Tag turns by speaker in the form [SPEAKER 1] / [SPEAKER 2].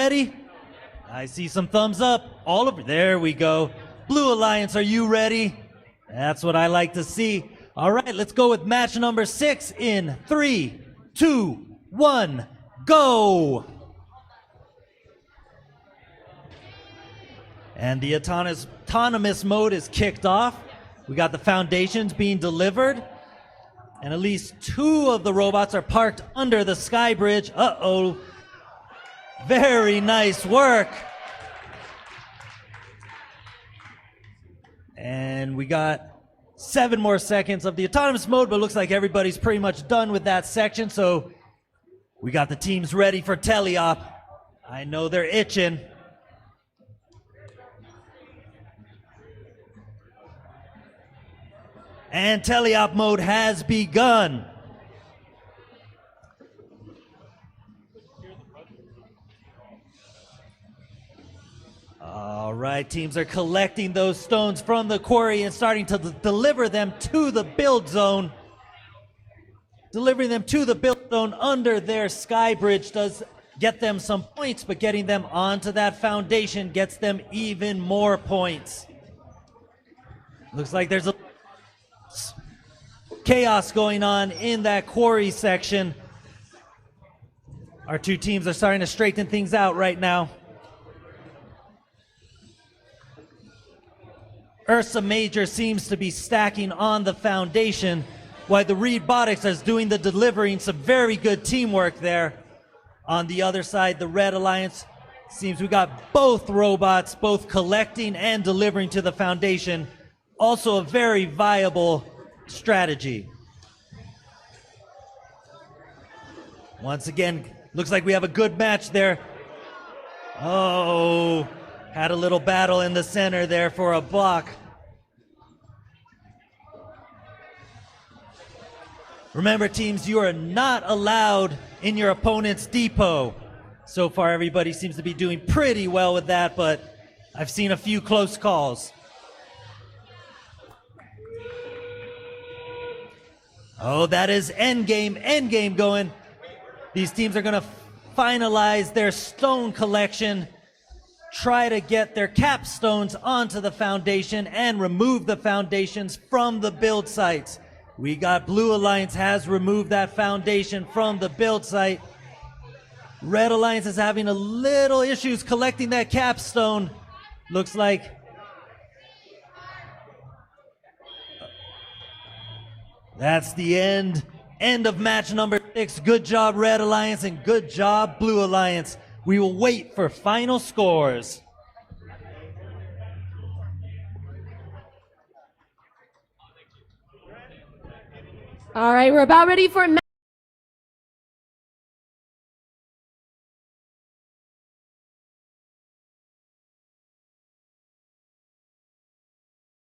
[SPEAKER 1] ready? I see some thumbs up all over. There we go. Blue Alliance, are you ready? That's what I like to see. All right, let's go with match number 6 in 3, 2, 1, go. And the autonomous mode is kicked off. We got the foundations being delivered. And at least 2 of the robots are parked under the sky bridge. Uh-oh. Very nice work. And we got 7 more seconds of the autonomous mode, but it looks like everybody's pretty much done with that section. So we got the teams ready for teleop. I know they're itching. And teleop mode has begun. All right, teams are collecting those stones from the quarry and starting to deliver them to the build zone. Delivering them to the build zone under their sky bridge does get them some points, but getting them onto that foundation gets them even more points. Looks like there's a chaos going on in that quarry section. Our 2 teams are starting to straighten things out right now. Ursa Major seems to be stacking on the foundation, while the Reedbotics is doing the delivering. Some very good teamwork there. On the other side, the Red Alliance, seems we got both robots, both collecting and delivering to the foundation. Also a very viable strategy. Once again, looks like we have a good match there. Oh, had a little battle in the center there for a block. Remember, teams, you are not allowed in your opponent's depot. So far, everybody seems to be doing pretty well with that, but I've seen a few close calls. Oh, that is endgame going. These teams are going to finalize their stone collection, try to get their capstones onto the foundation and remove the foundations from the build sites. We got Blue Alliance has removed that foundation from the build site. Red Alliance is having a little issues collecting that capstone. Looks like that's the end of match number 6. Good job, Red Alliance, and good job, Blue Alliance. We will wait for final scores.
[SPEAKER 2] All right, we're about ready for